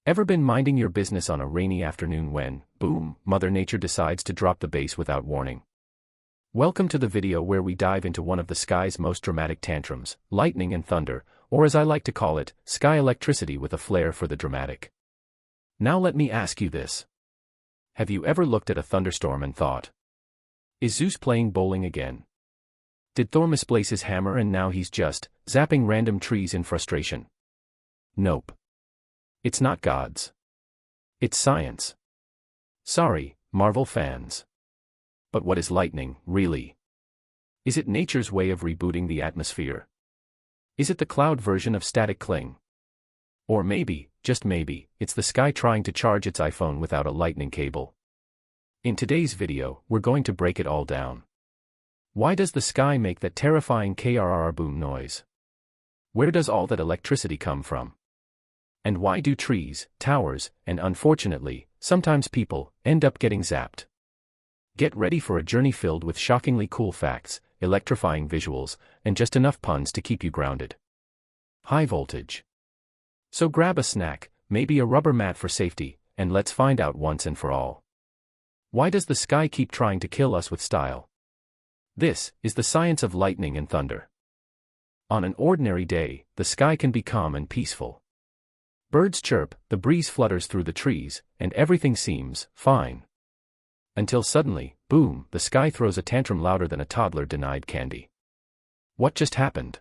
Ever been minding your business on a rainy afternoon when, boom, Mother Nature decides to drop the bass without warning? Welcome to the video where we dive into one of the sky's most dramatic tantrums, lightning and thunder, or as I like to call it, sky electricity with a flair for the dramatic. Now let me ask you this. Have you ever looked at a thunderstorm and thought, is Zeus playing bowling again? Did Thor misplace his hammer and now he's just zapping random trees in frustration? Nope. It's not gods. It's science. Sorry, Marvel fans. But what is lightning, really? Is it nature's way of rebooting the atmosphere? Is it the cloud version of static cling? Or maybe, just maybe, it's the sky trying to charge its iPhone without a lightning cable. In today's video, we're going to break it all down. Why does the sky make that terrifying krrr boom noise? Where does all that electricity come from? And why do trees, towers, and unfortunately, sometimes people, end up getting zapped? Get ready for a journey filled with shockingly cool facts, electrifying visuals, and just enough puns to keep you grounded. High voltage. So grab a snack, maybe a rubber mat for safety, and let's find out once and for all. Why does the sky keep trying to kill us with style? This is the science of lightning and thunder. On an ordinary day, the sky can be calm and peaceful. Birds chirp, the breeze flutters through the trees, and everything seems fine. Until suddenly, boom, the sky throws a tantrum louder than a toddler denied candy. What just happened?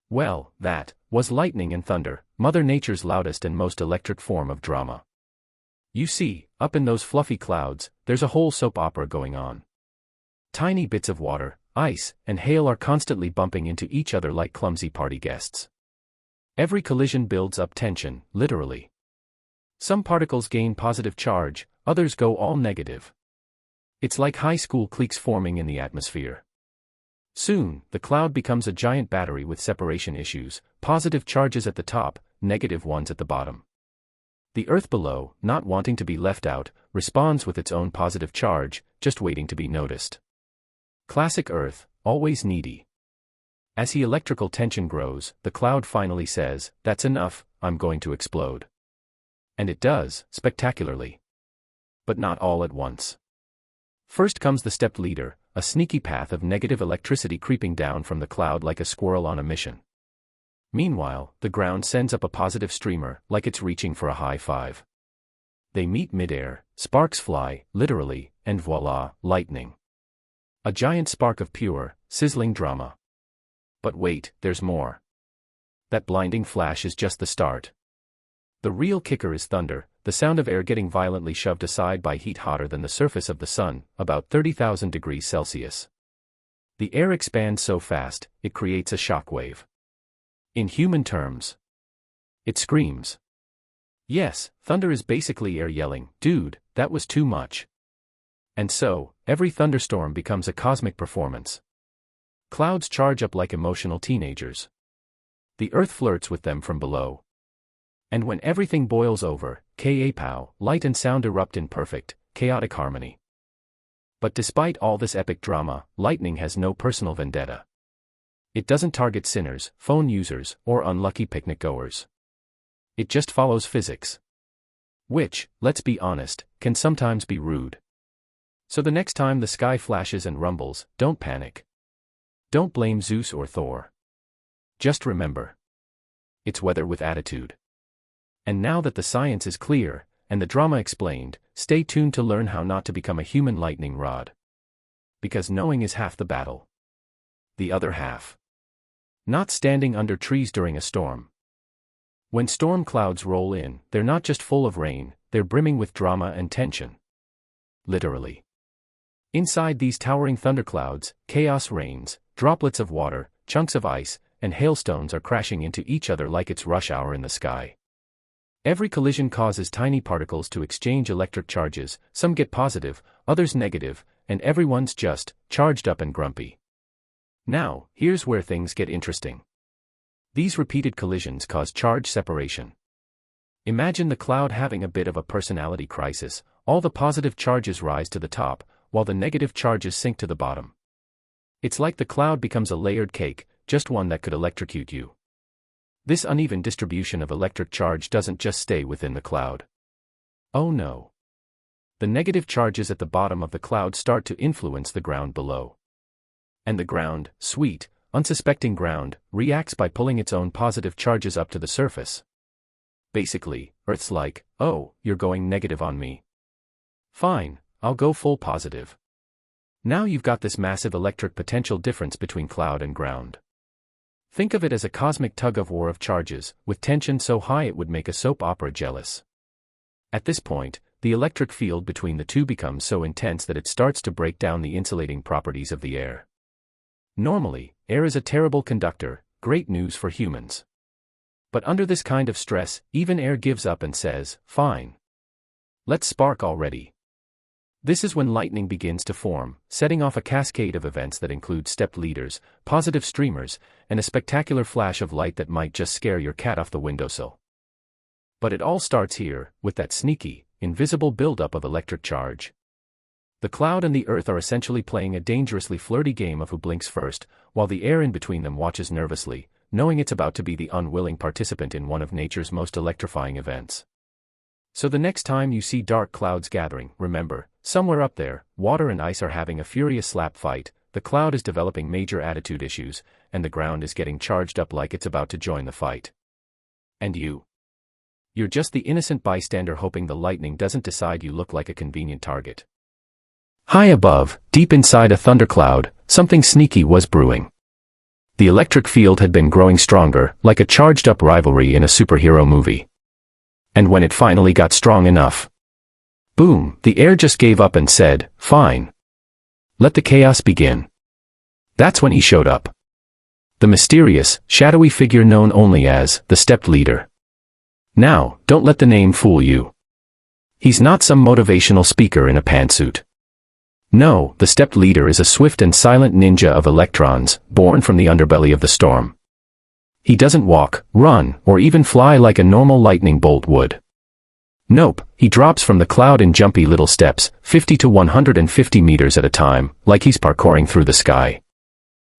Well, that was lightning and thunder, Mother Nature's loudest and most electric form of drama. You see, up in those fluffy clouds, there's a whole soap opera going on. Tiny bits of water, ice, and hail are constantly bumping into each other like clumsy party guests. Every collision builds up tension, literally. Some particles gain positive charge, others go all negative. It's like high school cliques forming in the atmosphere. Soon, the cloud becomes a giant battery with separation issues, positive charges at the top, negative ones at the bottom. The earth below, not wanting to be left out, responds with its own positive charge, just waiting to be noticed. Classic Earth, always needy. As the electrical tension grows, the cloud finally says, that's enough, I'm going to explode. And it does, spectacularly. But not all at once. First comes the stepped leader, a sneaky path of negative electricity creeping down from the cloud like a squirrel on a mission. Meanwhile, the ground sends up a positive streamer, like it's reaching for a high five. They meet midair, sparks fly, literally, and voila, lightning. A giant spark of pure, sizzling drama. But wait, there's more. That blinding flash is just the start. The real kicker is thunder, the sound of air getting violently shoved aside by heat hotter than the surface of the sun, about 30,000 degrees Celsius. The air expands so fast, it creates a shockwave. In human terms, it screams. Yes, thunder is basically air yelling, dude, that was too much. And so, every thunderstorm becomes a cosmic performance. Clouds charge up like emotional teenagers. The earth flirts with them from below. And when everything boils over, ka-pow, light and sound erupt in perfect, chaotic harmony. But despite all this epic drama, lightning has no personal vendetta. It doesn't target sinners, phone users, or unlucky picnic goers. It just follows physics. Which, let's be honest, can sometimes be rude. So the next time the sky flashes and rumbles, don't panic. Don't blame Zeus or Thor. Just remember. It's weather with attitude. And now that the science is clear, and the drama explained, stay tuned to learn how not to become a human lightning rod. Because knowing is half the battle. The other half. Not standing under trees during a storm. When storm clouds roll in, they're not just full of rain, they're brimming with drama and tension. Literally. Inside these towering thunderclouds, chaos reigns, droplets of water, chunks of ice, and hailstones are crashing into each other like it's rush hour in the sky. Every collision causes tiny particles to exchange electric charges, some get positive, others negative, and everyone's just charged up and grumpy. Now, here's where things get interesting. These repeated collisions cause charge separation. Imagine the cloud having a bit of a personality crisis, all the positive charges rise to the top, while the negative charges sink to the bottom. It's like the cloud becomes a layered cake, just one that could electrocute you. This uneven distribution of electric charge doesn't just stay within the cloud. Oh no. The negative charges at the bottom of the cloud start to influence the ground below. And the ground, sweet, unsuspecting ground, reacts by pulling its own positive charges up to the surface. Basically, Earth's like, oh, you're going negative on me. Fine, I'll go full positive. Now you've got this massive electric potential difference between cloud and ground. Think of it as a cosmic tug-of-war of charges, with tension so high it would make a soap opera jealous. At this point, the electric field between the two becomes so intense that it starts to break down the insulating properties of the air. Normally, air is a terrible conductor, great news for humans. But under this kind of stress, even air gives up and says, fine. Let's spark already. This is when lightning begins to form, setting off a cascade of events that include stepped leaders, positive streamers, and a spectacular flash of light that might just scare your cat off the windowsill. But it all starts here, with that sneaky, invisible buildup of electric charge. The cloud and the earth are essentially playing a dangerously flirty game of who blinks first, while the air in between them watches nervously, knowing it's about to be the unwilling participant in one of nature's most electrifying events. So the next time you see dark clouds gathering, remember, somewhere up there, water and ice are having a furious slap fight, the cloud is developing major attitude issues, and the ground is getting charged up like it's about to join the fight. And you're just the innocent bystander hoping the lightning doesn't decide you look like a convenient target. High above, deep inside a thundercloud, something sneaky was brewing. The electric field had been growing stronger, like a charged-up rivalry in a superhero movie. And when it finally got strong enough, boom, the air just gave up and said, fine. Let the chaos begin. That's when he showed up. The mysterious, shadowy figure known only as the stepped leader. Now, don't let the name fool you. He's not some motivational speaker in a pantsuit. No, the stepped leader is a swift and silent ninja of electrons, born from the underbelly of the storm. He doesn't walk, run, or even fly like a normal lightning bolt would. Nope, he drops from the cloud in jumpy little steps, 50 to 150 meters at a time, like he's parkouring through the sky.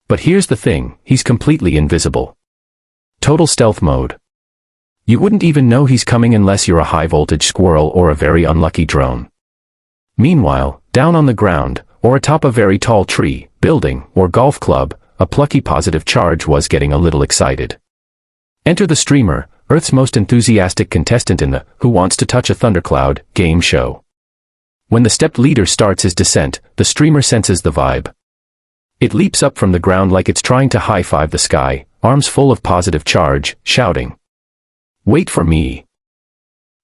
But here's the thing, he's completely invisible. Total stealth mode. You wouldn't even know he's coming unless you're a high-voltage squirrel or a very unlucky drone. Meanwhile, down on the ground, or atop a very tall tree, building, or golf club, a plucky positive charge was getting a little excited. Enter the streamer, Earth's most enthusiastic contestant in the Who Wants to Touch a Thundercloud game show. When the stepped leader starts his descent, the streamer senses the vibe. It leaps up from the ground like it's trying to high-five the sky, arms full of positive charge, shouting, "Wait for me."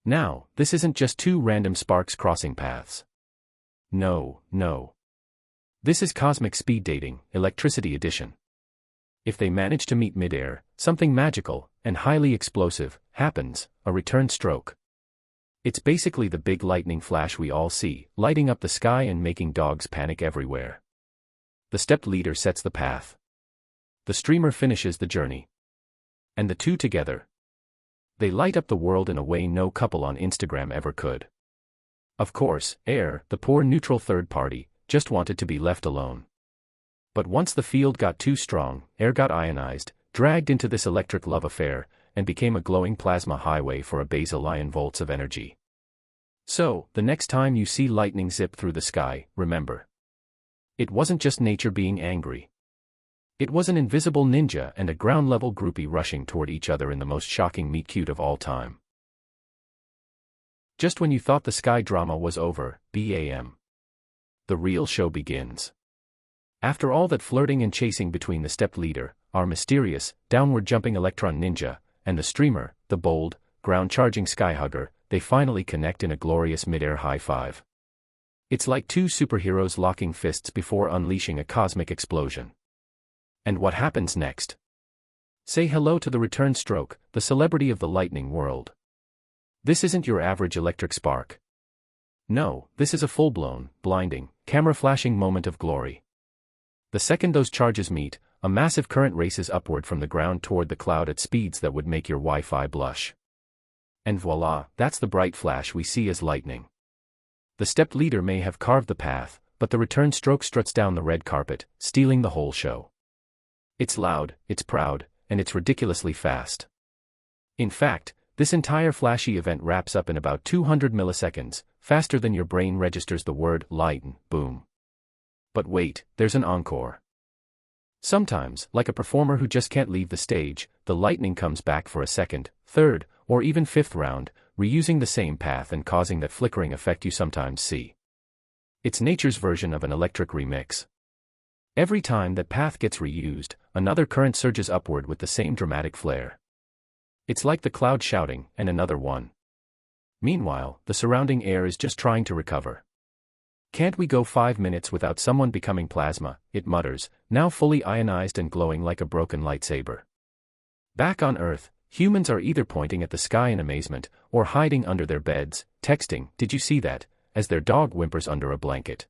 Now, this isn't just two random sparks crossing paths. No. This is cosmic speed dating, electricity edition. If they manage to meet midair, something magical, and highly explosive, happens, a return stroke. It's basically the big lightning flash we all see, lighting up the sky and making dogs panic everywhere. The stepped leader sets the path. The streamer finishes the journey. And the two together, they light up the world in a way no couple on Instagram ever could. Of course, air, the poor neutral third party, just wanted to be left alone. But once the field got too strong, air got ionized, dragged into this electric love affair, and became a glowing plasma highway for a bazillion volts of energy. So, the next time you see lightning zip through the sky, remember. It wasn't just nature being angry. It was an invisible ninja and a ground-level groupie rushing toward each other in the most shocking meet-cute of all time. Just when you thought the sky drama was over, bam. The real show begins. After all that flirting and chasing between the stepped leader, our mysterious, downward-jumping electron ninja, and the streamer, the bold, ground-charging skyhugger, they finally connect in a glorious mid-air high-five. It's like two superheroes locking fists before unleashing a cosmic explosion. And what happens next? Say hello to the return stroke, the celebrity of the lightning world. This isn't your average electric spark. No, this is a full-blown, blinding, camera-flashing moment of glory. The second those charges meet, a massive current races upward from the ground toward the cloud at speeds that would make your Wi-Fi blush. And voila, that's the bright flash we see as lightning. The stepped leader may have carved the path, but the return stroke struts down the red carpet, stealing the whole show. It's loud, it's proud, and it's ridiculously fast. In fact, this entire flashy event wraps up in about 200 milliseconds, faster than your brain registers the word lightning, boom. But wait, there's an encore. Sometimes, like a performer who just can't leave the stage, the lightning comes back for a second, third, or even fifth round, reusing the same path and causing that flickering effect you sometimes see. It's nature's version of an electric remix. Every time that path gets reused, another current surges upward with the same dramatic flair. It's like the cloud shouting, and another one. Meanwhile, the surrounding air is just trying to recover. Can't we go 5 minutes without someone becoming plasma, it mutters, now fully ionized and glowing like a broken lightsaber. Back on Earth, humans are either pointing at the sky in amazement, or hiding under their beds, texting, "Did you see that?" as their dog whimpers under a blanket.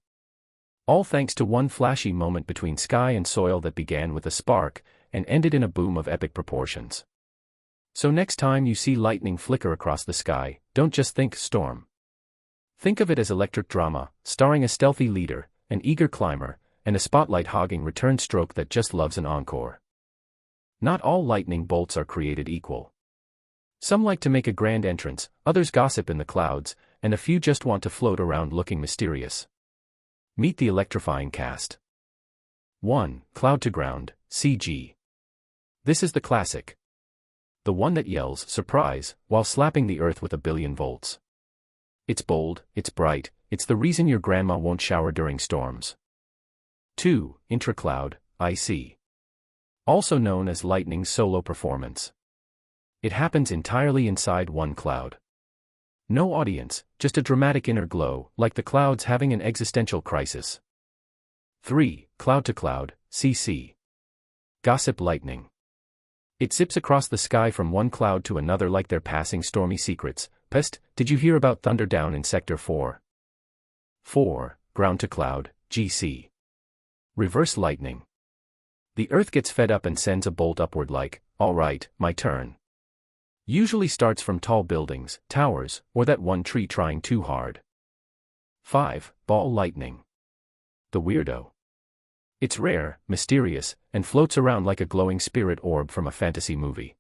All thanks to one flashy moment between sky and soil that began with a spark, and ended in a boom of epic proportions. So next time you see lightning flicker across the sky, don't just think storm. Think of it as electric drama, starring a stealthy leader, an eager climber, and a spotlight-hogging return stroke that just loves an encore. Not all lightning bolts are created equal. Some like to make a grand entrance, others gossip in the clouds, and a few just want to float around looking mysterious. Meet the electrifying cast. 1. Cloud to ground, CG. This is the classic. The one that yells, "Surprise," while slapping the earth with a billion volts. It's bold, it's bright, it's the reason your grandma won't shower during storms. 2. Intracloud, IC. Also known as lightning's solo performance. It happens entirely inside one cloud. No audience, just a dramatic inner glow, like the clouds having an existential crisis. 3. Cloud to cloud, CC. Gossip lightning. It zips across the sky from one cloud to another like they're passing stormy secrets. Pest, did you hear about thunder down in Sector 4? 4. Ground to cloud, GC. Reverse lightning. The earth gets fed up and sends a bolt upward like, "All right, my turn." Usually starts from tall buildings, towers, or that one tree trying too hard. 5. Ball lightning. The weirdo. It's rare, mysterious, and floats around like a glowing spirit orb from a fantasy movie.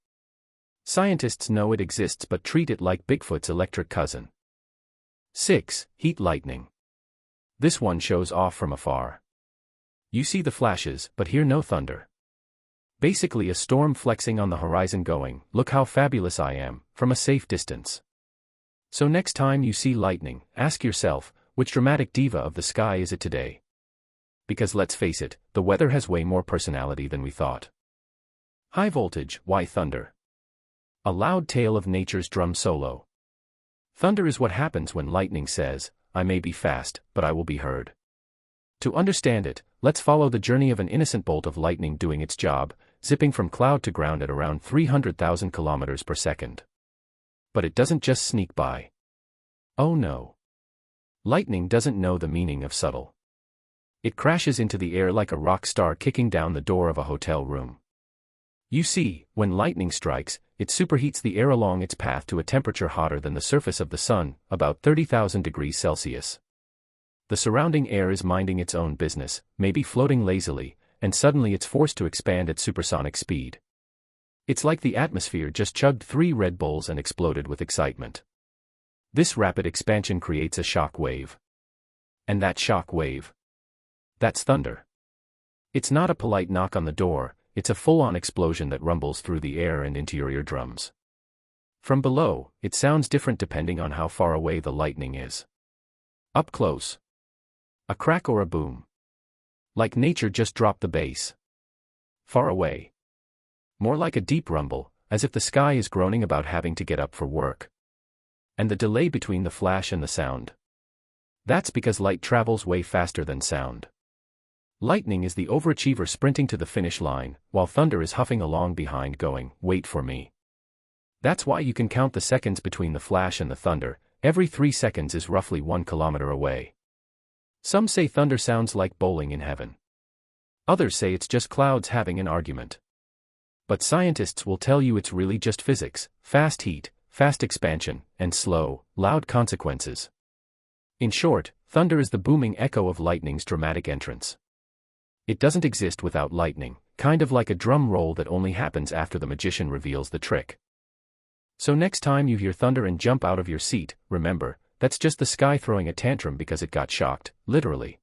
Scientists know it exists but treat it like Bigfoot's electric cousin. 6. Heat lightning. This one shows off from afar. You see the flashes, but hear no thunder. Basically a storm flexing on the horizon going, "Look how fabulous I am," from a safe distance. So next time you see lightning, ask yourself, which dramatic diva of the sky is it today? Because let's face it, the weather has way more personality than we thought. High voltage, why thunder? A loud tale of nature's drum solo. Thunder is what happens when lightning says, "I may be fast, but I will be heard." To understand it, let's follow the journey of an innocent bolt of lightning doing its job, zipping from cloud to ground at around 300,000 kilometers per second. But it doesn't just sneak by. Oh no. Lightning doesn't know the meaning of subtle. It crashes into the air like a rock star kicking down the door of a hotel room. You see, when lightning strikes, it superheats the air along its path to a temperature hotter than the surface of the sun, about 30,000 degrees Celsius. The surrounding air is minding its own business, maybe floating lazily, and suddenly it's forced to expand at supersonic speed. It's like the atmosphere just chugged 3 Red Bulls and exploded with excitement. This rapid expansion creates a shock wave. And that shock wave, that's thunder. It's not a polite knock on the door, it's a full-on explosion that rumbles through the air and into your eardrums. From below, it sounds different depending on how far away the lightning is. Up close, a crack or a boom. Like nature just dropped the bass. Far away, more like a deep rumble, as if the sky is groaning about having to get up for work. And the delay between the flash and the sound. That's because light travels way faster than sound. Lightning is the overachiever sprinting to the finish line, while thunder is huffing along behind going, "Wait for me." That's why you can count the seconds between the flash and the thunder. Every 3 seconds is roughly 1 kilometer away. Some say thunder sounds like bowling in heaven. Others say it's just clouds having an argument. But scientists will tell you it's really just physics, fast heat, fast expansion, and slow, loud consequences. In short, thunder is the booming echo of lightning's dramatic entrance. It doesn't exist without lightning, kind of like a drum roll that only happens after the magician reveals the trick. So next time you hear thunder and jump out of your seat, remember, that's just the sky throwing a tantrum because it got shocked, literally.